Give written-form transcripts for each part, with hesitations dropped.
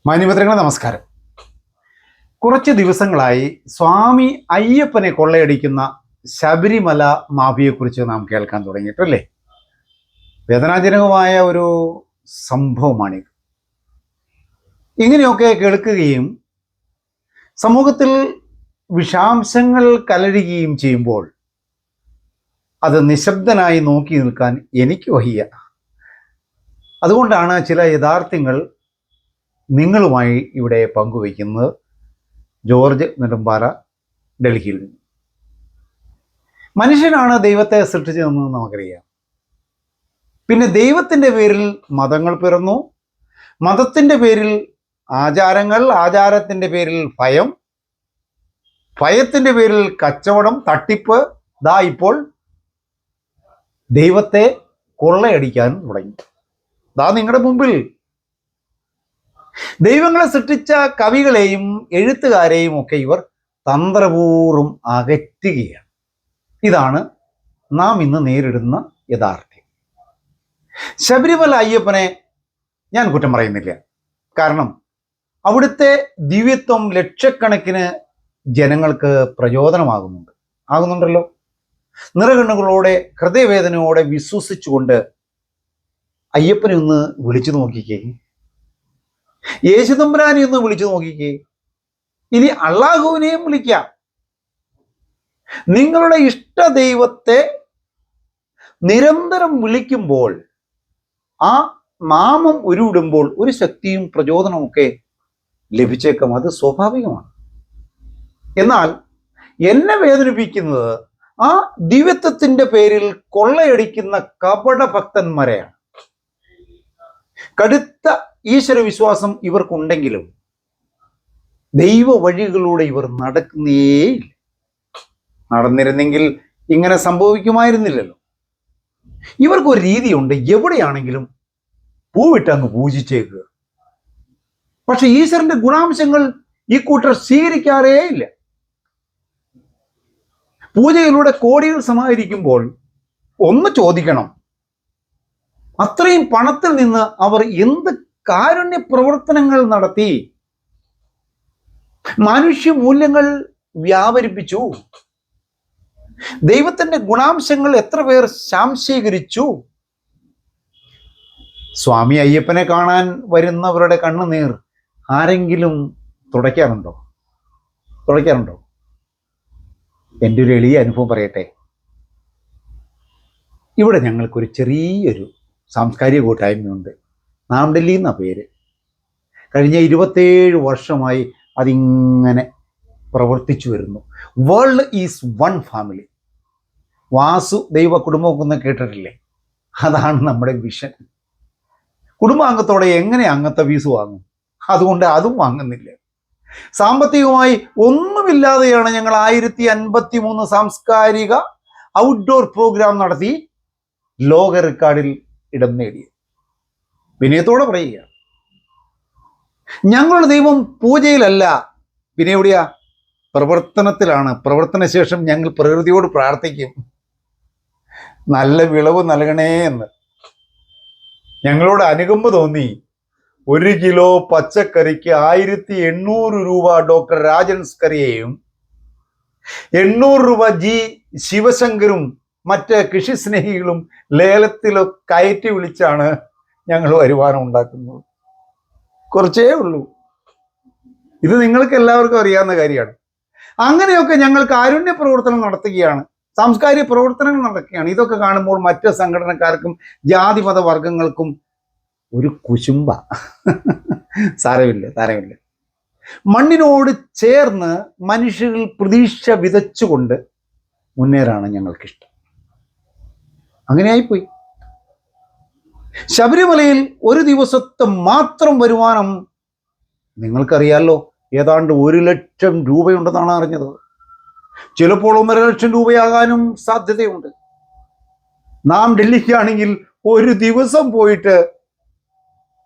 മാന്യമിത്രങ്ങളെ നമസ്കാരം. കുറച്ച് ദിവസങ്ങളായി സ്വാമി അയ്യപ്പനെ കൊള്ളയടിക്കുന്ന ശബരിമല മാഫിയെക്കുറിച്ച് നാം കേൾക്കാൻ തുടങ്ങിയിട്ടല്ലേ. വേദനാജനകമായ ഒരു സംഭവമാണിത്. ഇങ്ങനെയൊക്കെ കേൾക്കുകയും സമൂഹത്തിൽ വിഷാംശങ്ങൾ കലരുകയും ചെയ്യുമ്പോൾ അത് നിശബ്ദനായി നോക്കി നിൽക്കാൻ എനിക്ക് വയ്യ. അതുകൊണ്ടാണ് ചില യഥാർത്ഥങ്ങൾ നിങ്ങളുമായി ഇവിടെ പങ്കുവയ്ക്കുന്നത്. ജോർജ് നെടുമ്പാറ, ഡൽഹിയിൽ നിന്ന്. മനുഷ്യനാണ് ദൈവത്തെ സൃഷ്ടിച്ചതെന്ന് നമുക്കറിയാം. പിന്നെ ദൈവത്തിൻ്റെ പേരിൽ മതങ്ങൾ പിറന്നു, മതത്തിൻ്റെ പേരിൽ ആചാരങ്ങൾ, ആചാരത്തിൻ്റെ പേരിൽ ഭയം, ഭയത്തിൻ്റെ പേരിൽ കച്ചവടം, തട്ടിപ്പ്. ദാ ഇപ്പോൾ ദൈവത്തെ കൊള്ളയടിക്കാൻ തുടങ്ങി. ദാ നിങ്ങളുടെ മുമ്പിൽ ദൈവങ്ങളെ സൃഷ്ടിച്ച കവികളെയും എഴുത്തുകാരെയും ഒക്കെ ഇവർ തന്ത്രപൂർവ്വം അകറ്റുകയാണ്. ഇതാണ് നാം ഇന്ന് നേരിടുന്ന യാഥാർത്ഥ്യം. ശബരിമല അയ്യപ്പനെ ഞാൻ കുറ്റം പറയുന്നില്ല. കാരണം അവിടുത്തെ ദിവ്യത്വം ലക്ഷക്കണക്കിന് ജനങ്ങൾക്ക് ആകുന്നുണ്ടല്ലോ. നിറകണ്ണുകളോടെ ഹൃദയവേദനയോടെ വിശ്വസിച്ചുകൊണ്ട് അയ്യപ്പനെ ഒന്ന് വിളിച്ചു നോക്കിക്കേ, യേശുതമ്പുരാനെ ഒന്ന് വിളിച്ചു നോക്കിക്കേ, ഇനി അള്ളാഹുവിനെയും വിളിക്കാം. നിങ്ങളുടെ ഇഷ്ട ദൈവത്തെ നിരന്തരം വിളിക്കുമ്പോൾ, ആ നാമം ഉരുവിടുമ്പോൾ ഒരു ശക്തിയും പ്രചോദനവും ഒക്കെ ലഭിച്ചേക്കാം. അത് സ്വാഭാവികമാണ്. എന്നാൽ എന്നെ വേദനിപ്പിക്കുന്നത് ആ ദിവ്യത്വത്തിന്റെ പേരിൽ കൊള്ളയടിക്കുന്ന കപട ഭക്തന്മാരെയാണ്. കടുത്ത ഈശ്വരവിശ്വാസം ഇവർക്കുണ്ടെങ്കിലും ദൈവ വഴികളിലൂടെ ഇവർ നടക്കുന്നേയില്ല. നടന്നിരുന്നെങ്കിൽ ഇങ്ങനെ സംഭവിക്കുമായിരുന്നില്ലല്ലോ. ഇവർക്കൊരു രീതിയുണ്ട്, എവിടെയാണെങ്കിലും പൂവിട്ടങ്ങ് പൂജിച്ചേക്കുക. പക്ഷെ ഈശ്വരന്റെ ഗുണാംശങ്ങൾ ഈ കൂട്ടർ സ്വീകരിക്കാറേ ഇല്ല. പൂജയിലൂടെ കോടികൾ സമാഹരിക്കുമ്പോൾ ഒന്ന് ചോദിക്കണം, അത്രയും പണത്തിൽ നിന്ന് അവർ എന്ത് കാരുണ്യ പ്രവർത്തനങ്ങൾ നടത്തി, മനുഷ്യ മൂല്യങ്ങൾ വ്യാപരിപ്പിച്ചു, ദൈവത്തിന്റെ ഗുണാംശങ്ങൾ എത്ര പേർ ശാംശീകരിച്ചു. സ്വാമി അയ്യപ്പനെ കാണാൻ വരുന്നവരുടെ കണ്ണുനീർ ആരെങ്കിലും തുടയ്ക്കാറുണ്ടോ? എൻ്റെ ഒരു എളിയ അനുഭവം പറയട്ടെ. ഇവിടെ ഞങ്ങൾക്കൊരു ചെറിയൊരു സാംസ്കാരിക കൂട്ടായ്മയുണ്ട്. നാംഡല്ലി എന്ന പേര്. കഴിഞ്ഞ 27 വർഷമായി അതിങ്ങനെ പ്രവർത്തിച്ചു വരുന്നു. World is one family. Vasu ദൈവ കുടുംബമൊക്കെ കേട്ടിട്ടില്ലേ? അതാണ് നമ്മുടെ വിഷൻ. കുടുംബാംഗത്തോടെ എങ്ങനെ അംഗത്വ ഫീസ് വാങ്ങും? അതുകൊണ്ട് അതും വാങ്ങുന്നില്ല. സാമ്പത്തികമായി ഒന്നുമില്ലാതെയാണ് ഞങ്ങൾ 1053 സാംസ്കാരിക ഔട്ട്ഡോർ പ്രോഗ്രാം നടത്തി ലോക റെക്കോർഡിൽ ഇടം നേടിയത്. വിനയത്തോടെ പറയുക, ഞങ്ങളുടെ ദൈവം പൂജയിലല്ല, പിന്നെ എവിടെയാ? പ്രവർത്തനത്തിലാണ്. പ്രവർത്തനശേഷം ഞങ്ങൾ പ്രകൃതിയോട് പ്രാർത്ഥിക്കും, നല്ല വിളവ് നൽകണേ എന്ന്. ഞങ്ങളോട് അനുകമ്പ തോന്നി 1 കിലോ പച്ചക്കറിക്ക് 1800 രൂപ ഡോക്ടർ രാജൻ സ്കറിയെയും 800 രൂപ ജി ശിവശങ്കരും മറ്റ് കൃഷി സ്നേഹികളും ലേലത്തിലോ കയറ്റി വിളിച്ചാണ് ഞങ്ങൾ വരുമാനം ഉണ്ടാക്കുന്നത്. കുറച്ചേ ഉള്ളൂ. ഇത് നിങ്ങൾക്ക് എല്ലാവർക്കും അറിയാവുന്ന കാര്യമാണ്. അങ്ങനെയൊക്കെ ഞങ്ങൾ കാരുണ്യ പ്രവർത്തനം നടത്തുകയാണ്, സാംസ്കാരിക പ്രവർത്തനങ്ങൾ നടക്കുകയാണ്. ഇതൊക്കെ കാണുമ്പോൾ മറ്റ് സംഘടനക്കാർക്കും ജാതി മത വർഗങ്ങൾക്കും ഒരു കുശുമ്പ. സാരമില്ല. മണ്ണിനോട് ചേർന്ന് മനുഷ്യരിൽ പ്രതീക്ഷ വിതച്ചുകൊണ്ട് മുന്നേറാണ് ഞങ്ങൾക്കിഷ്ടം. അങ്ങനെയായിപ്പോയി. ശബരിമലയിൽ ഒരു ദിവസത്തെ മാത്രം വരുമാനം നിങ്ങൾക്കറിയാലോ, ഏതാണ്ട് 1 ലക്ഷം രൂപയുണ്ടെന്നാണ് അറിഞ്ഞത്. ചിലപ്പോൾ 1.5 ലക്ഷം രൂപയാകാനും സാധ്യതയുണ്ട്. നാം ഡൽഹിക്കാണെങ്കിൽ ഒരു ദിവസം പോയിട്ട്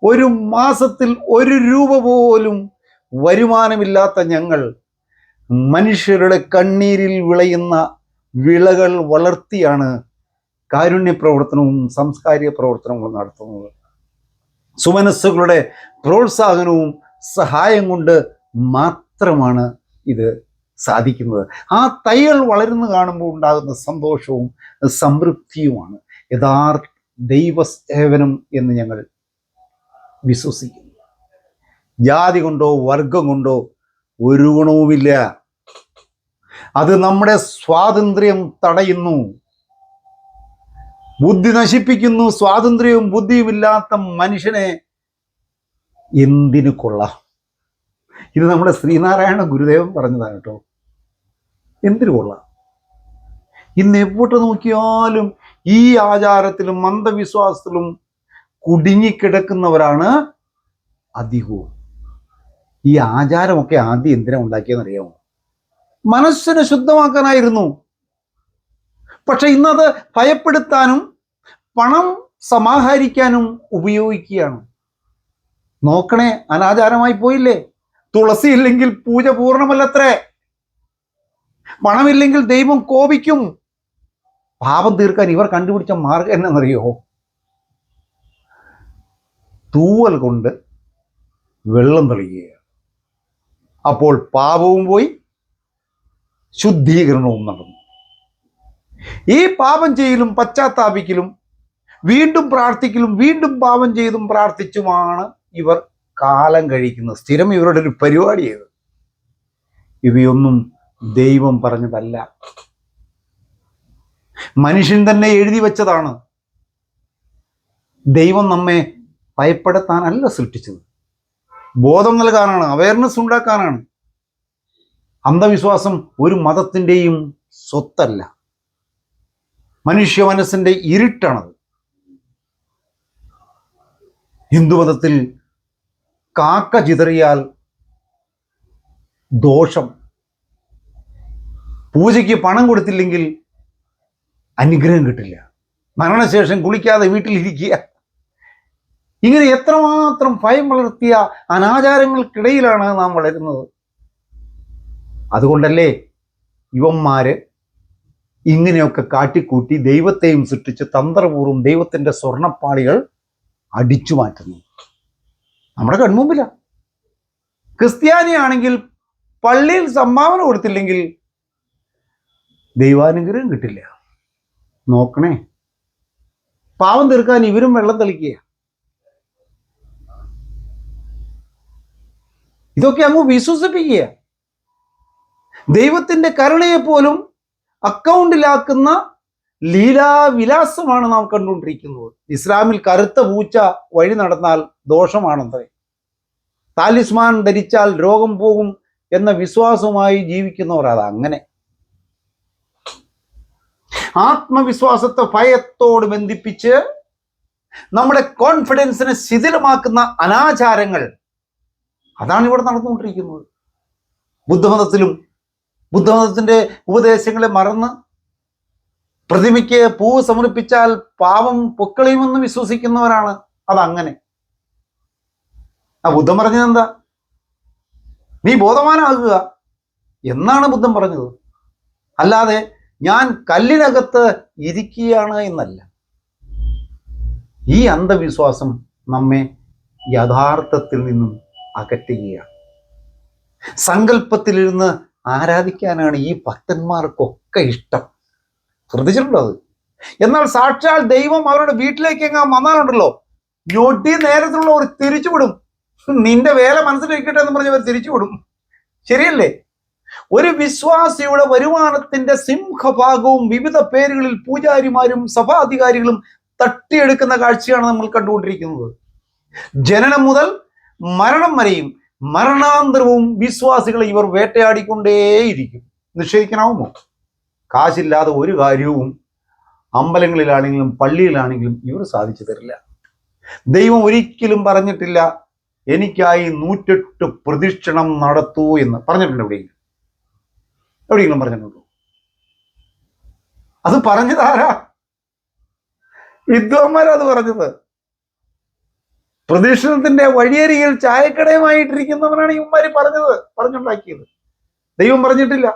ഒരു മാസത്തിൽ 1 രൂപ പോലും വരുമാനമില്ലാത്ത ഞങ്ങൾ മനുഷ്യരുടെ കണ്ണീരിൽ വിളയുന്ന വിളകൾ വളർത്തിയാണ് കാരുണ്യ പ്രവർത്തനവും സാംസ്കാരിക പ്രവർത്തനങ്ങളും നടത്തുന്നത്. സുമനസ്സുകളുടെ പ്രോത്സാഹനവും സഹായം കൊണ്ട് മാത്രമാണ് ഇത് സാധിക്കുന്നത്. ആ തൈകൾ വളരുന്നു കാണുമ്പോൾ ഉണ്ടാകുന്ന സന്തോഷവും സംതൃപ്തിയുമാണ് യഥാർത്ഥ ദൈവസേവനം എന്ന് ഞങ്ങൾ വിശ്വസിക്കുന്നു. ജാതി കൊണ്ടോ വർഗം കൊണ്ടോ ഒരു ഗുണവുമില്ല. അത് നമ്മുടെ സ്വാതന്ത്ര്യം തടയുന്നു, ബുദ്ധി നശിപ്പിക്കുന്നു. സ്വാതന്ത്ര്യവും ബുദ്ധിയും ഇല്ലാത്ത മനുഷ്യനെ എന്തിനു കൊള്ളാം? ഇത് നമ്മുടെ ശ്രീനാരായണ ഗുരുദേവൻ പറഞ്ഞതാണ് കേട്ടോ. എന്തിനു കൊള്ളാം? ഇന്ന് എപ്പോട്ട് നോക്കിയാലും ഈ ആചാരത്തിലും അന്ധവിശ്വാസത്തിലും കുടുങ്ങിക്കിടക്കുന്നവരാണ് അധികവും. ഈ ആചാരമൊക്കെ ആദ്യം എന്തിനാ ഉണ്ടാക്കിയെന്ന് അറിയാമോ? മനസ്സിനെ ശുദ്ധമാക്കാനായിരുന്നു. പക്ഷെ ഇന്നത് ഭയപ്പെടുത്താനും പണം സമാഹരിക്കാനും ഉപയോഗിക്കുകയാണ്. നോക്കണേ, അനാചാരമായി പോയില്ലേ? തുളസി ഇല്ലെങ്കിൽ പൂജ പൂർണ്ണമല്ലത്രേ. പണമില്ലെങ്കിൽ ദൈവം കോപിക്കും. പാപം തീർക്കാൻ ഇവർ കണ്ടുപിടിച്ച മാർഗം എന്നറിയോ? തൂവൽ കൊണ്ട് വെള്ളം തെളിയുക. അപ്പോൾ പാപവും പോയി, ശുദ്ധീകരണവും നടന്നു. ഈ പാപം ചെയ്യലും പശ്ചാത്താപിക്കലും വീണ്ടും പ്രാർത്ഥിക്കലും വീണ്ടും പാപം ചെയ്തും പ്രാർത്ഥിച്ചുമാണ് ഇവർ കാലം കഴിക്കുന്നത്. സ്ഥിരം ഇവരുടെ ഒരു പരിപാടിയത്. ഇവയൊന്നും ദൈവം പറഞ്ഞതല്ല, മനുഷ്യൻ തന്നെ എഴുതി വെച്ചതാണ്. ദൈവം നമ്മെ ഭയപ്പെടുത്താനല്ല സൃഷ്ടിച്ചത്, ബോധം നൽകാനാണ്, അവയർനെസ് ഉണ്ടാക്കാനാണ്. അന്ധവിശ്വാസം ഒരു മതത്തിൻ്റെയും സ്വത്തല്ല, മനുഷ്യ മനസ്സിൻ്റെ ഇരുട്ടാണത്. ഹിന്ദുമതത്തിൽ കാക്ക ചിതറിയാൽ ദോഷം, പൂജയ്ക്ക് പണം കൊടുത്തില്ലെങ്കിൽ അനുഗ്രഹം കിട്ടില്ല, മരണശേഷം കുളിക്കാതെ വീട്ടിലിരിക്കുക. ഇങ്ങനെ എത്രമാത്രം ഭയം വളർത്തിയ അനാചാരങ്ങൾക്കിടയിലാണ് നാം വളരുന്നത്. അതുകൊണ്ടല്ലേ ഇവന്മാര് ഇങ്ങനെയൊക്കെ കാട്ടിക്കൂട്ടി ദൈവത്തെയും സൃഷ്ടിച്ച് തന്ത്രപൂർവ്വം ദൈവത്തിൻ്റെ സ്വർണ്ണപ്പാളികൾ അടിച്ചു മാറ്റുന്നു നമ്മുടെ കൺമുമ്പില. ക്രിസ്ത്യാനിയാണെങ്കിൽ പള്ളിയിൽ സംഭാവന കൊടുത്തില്ലെങ്കിൽ ദൈവാനുഗ്രഹം കിട്ടില്ല. നോക്കണേ, പാവം തീർക്കാൻ ഇവരും വെള്ളം തെളിക്കുക. ഇതൊക്കെ അങ്ങ് വിശ്വസിപ്പിക്കുക. ദൈവത്തിൻ്റെ കരുണയെപ്പോലും അക്കൗണ്ടിലാക്കുന്ന ലീലാവിലാസമാണ് നാം കണ്ടുകൊണ്ടിരിക്കുന്നത്. ഇസ്ലാമിൽ കറുത്ത പൂച്ച വഴി നടന്നാൽ ദോഷമാണെന്നേ, താലിസ്മാൻ ധരിച്ചാൽ രോഗം പോകും എന്ന വിശ്വാസവുമായി ജീവിക്കുന്നവർ അതങ്ങനെ. ആത്മവിശ്വാസത്തെ ഭയത്തോട് ബന്ധിപ്പിച്ച് നമ്മുടെ കോൺഫിഡൻസിനെ ശിഥിലമാക്കുന്ന അനാചാരങ്ങൾ, അതാണ് ഇവിടെ നടന്നുകൊണ്ടിരിക്കുന്നത്. ബുദ്ധമതത്തിൻ്റെ ഉപദേശങ്ങളെ മറന്ന് പ്രതിമയ്ക്ക് പൂവ് സമർപ്പിച്ചാൽ പാവം പൊക്കളിയുമെന്ന് വിശ്വസിക്കുന്നവരാണ് അതങ്ങനെ. ആ ബുദ്ധൻ പറഞ്ഞത് എന്താ? നീ ബോധവാനാകുക എന്നാണ് ബുദ്ധൻ പറഞ്ഞത്, അല്ലാതെ ഞാൻ കല്ലിനകത്ത് ഇരിക്കുകയാണ് എന്നല്ല. ഈ അന്ധവിശ്വാസം നമ്മെ യഥാർത്ഥത്തിൽ നിന്നും അകറ്റുകയാണ്. സങ്കല്പത്തിലിരുന്ന് ആരാധിക്കാനാണ് ഈ ഭക്തന്മാർക്കൊക്കെ ഇഷ്ടം. ശ്രദ്ധിച്ചിട്ടുണ്ടോ അത്? എന്നാൽ സാക്ഷാൽ ദൈവം അവരുടെ വീട്ടിലേക്ക് എങ്ങാൻ വന്നാലുണ്ടല്ലോ, ഞൊട്ടി നേരത്തുള്ള ഒരു തിരിച്ചുവിടും. നിന്റെ വേല മനസ്സിലിരിക്കട്ടെ എന്ന് പറഞ്ഞവർ തിരിച്ചുവിടും. ശരിയല്ലേ? ഒരു വിശ്വാസിയുടെ വരുമാനത്തിന്റെ സിംഹഭാഗവും വിവിധ പേരുകളിൽ പൂജാരിമാരും സഭാധികാരികളും തട്ടിയെടുക്കുന്ന കാഴ്ചയാണ് നമ്മൾ കണ്ടുകൊണ്ടിരിക്കുന്നത്. ജനനം മുതൽ മരണം വരെയും മരണാന്തരവും വിശ്വാസികളെ ഇവർ വേട്ടയാടിക്കൊണ്ടേയിരിക്കും. നിഷേധിക്കാനാവുമോ? കാശില്ലാതെ ഒരു കാര്യവും അമ്പലങ്ങളിലാണെങ്കിലും പള്ളിയിലാണെങ്കിലും ഇവർ സാധിച്ചു തരില്ല. ദൈവം ഒരിക്കലും പറഞ്ഞിട്ടില്ല എനിക്കായി 108 പ്രദക്ഷിണം നടത്തൂ എന്ന്. പറഞ്ഞിട്ടുണ്ട് എവിടെയെങ്കിലും പറഞ്ഞിട്ടുണ്ടോ? അത് പറഞ്ഞതാരാ? വിദ്വാന്മാരത് പറഞ്ഞത്. പ്രദക്ഷിണത്തിന്റെ വഴിയരികിൽ ചായക്കടയുമായിട്ടിരിക്കുന്നവരാണ് ഇവന്മാര് പറഞ്ഞുണ്ടാക്കിയത്. ദൈവം പറഞ്ഞിട്ടില്ല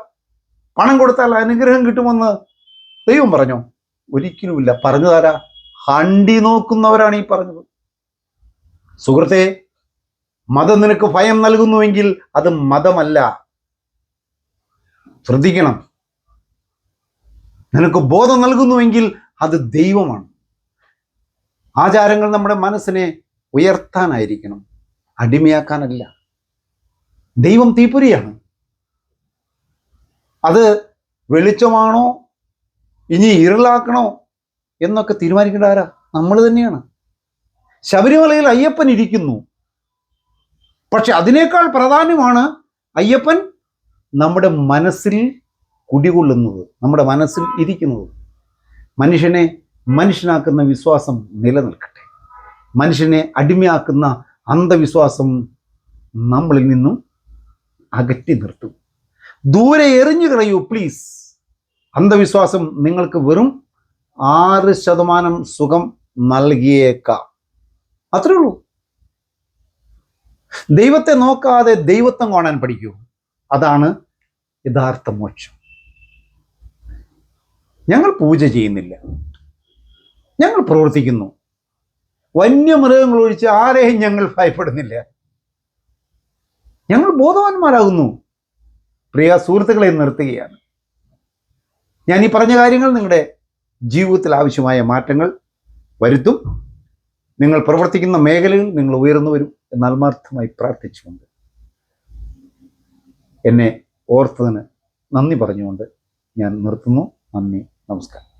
പണം കൊടുത്താൽ അനുഗ്രഹം കിട്ടുമെന്ന് ദൈവം പറഞ്ഞോ? ഒരിക്കലുമില്ല. പറഞ്ഞതാരാ? ഹണ്ടി നോക്കുന്നവരാണ് ഈ പറഞ്ഞത്. സുഹൃത്തെ, മതം നിനക്ക് ഭയം നൽകുന്നുവെങ്കിൽ അത് മതമല്ല. ശ്രദ്ധിക്കണം. നിനക്ക് ബോധം നൽകുന്നുവെങ്കിൽ അത് ദൈവമാണ്. ആചാരങ്ങൾ നമ്മുടെ മനസ്സിനെ ഉയർത്താനായിരിക്കണം, അടിമയാക്കാനല്ല. ദൈവം തീപ്പൊരിയാണ്. അത് വെളിച്ചമാണോ ഇനി ഇരുളാക്കണോ എന്നൊക്കെ തീരുമാനിക്കേണ്ട ആരാ? നമ്മൾ തന്നെയാണ്. ശബരിമലയിൽ അയ്യപ്പൻ ഇരിക്കുന്നു. പക്ഷെ അതിനേക്കാൾ പ്രാധാന്യമാണ് അയ്യപ്പൻ നമ്മുടെ മനസ്സിൽ കുടികൊള്ളുന്നത്, നമ്മുടെ മനസ്സിൽ ഇരിക്കുന്നത്. മനുഷ്യനെ മനുഷ്യനാക്കുന്ന വിശ്വാസം നിലനിൽക്കട്ടെ. മനുഷ്യനെ അടിമയാക്കുന്ന അന്ധവിശ്വാസം നമ്മളിൽ നിന്നും അകറ്റി നിർത്തും. ദൂരെ എറിഞ്ഞു കളയൂ പ്ലീസ്. അന്ധവിശ്വാസം നിങ്ങൾക്ക് വെറും 6% സുഖം നൽകിയേക്കാം. അത്രേ ഉള്ളൂ. ദൈവത്തെ നോക്കാതെ ദൈവത്വം കാണാൻ പഠിക്കൂ. അതാണ് യഥാർത്ഥ മോക്ഷം. ഞങ്ങൾ പൂജ ചെയ്യുന്നില്ല, ഞങ്ങൾ പ്രവർത്തിക്കുന്നു. വന്യമൃഗങ്ങൾ ഒഴിച്ച് ആരെയും ഞങ്ങൾ ഭയപ്പെടുന്നില്ല. ഞങ്ങൾ ബോധവാന്മാരാകുന്നു. പ്രിയ സുഹൃത്തുക്കളെ, നിർത്തുകയാണ്. ഞാൻ ഈ പറഞ്ഞ കാര്യങ്ങൾ നിങ്ങളുടെ ജീവിതത്തിൽ ആവശ്യമായ മാറ്റങ്ങൾ വരുത്തും. നിങ്ങൾ പ്രവർത്തിക്കുന്ന മേഖലയിൽ നിങ്ങൾ ഉയർന്നു വരും എന്ന് ആത്മാർത്ഥമായി പ്രാർത്ഥിച്ചുകൊണ്ട് എന്നെ ഓർത്തതിന് നന്ദി പറഞ്ഞുകൊണ്ട് ഞാൻ നിർത്തുന്നു. നന്ദി, നമസ്കാരം.